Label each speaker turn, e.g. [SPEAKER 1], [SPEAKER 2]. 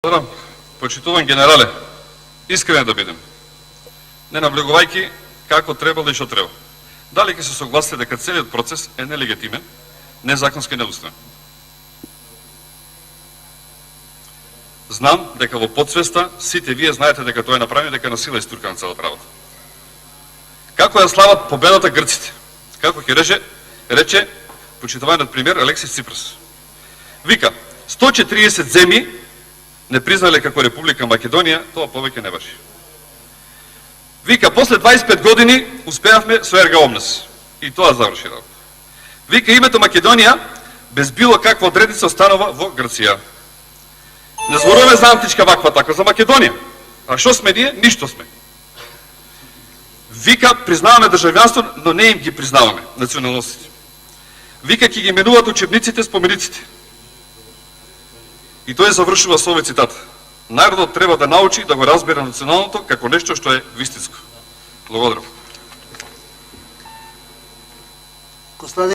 [SPEAKER 1] Благодарам. Почитуван генерале, искрен да бидем. Не навлегувајќи како требало и што треба. Дали ќе се согласите дека целиот процес е нелегитимен, незаконски и неуставен? Знам дека во подсвеста сите вие знаете дека тоа е направено, дека на сила истуркана целата работа. Како ја слават победата грците? Како ќе рече почитуваниот премиер Алексис Ципрас. Вика, 140 земји не признале како Република Македонија, тоа повеќе не важи. Вика, после 25 години успеавме со ерга омнес. И тоа заврши работа. Вика, името Македонија без било каква одредница останува во Грција. Не зборуваме за античка ваква така, за Македонија. А што сме ние? Ништо сме. Вика, признаваме државјанство, но не им ги признаваме националностите. Вика, ќе ги менуваат учебниците спомениците. И тој завршува со овој цитат. Народот треба да научи да го разбере националното како нешто што е вистинско. Благодарам.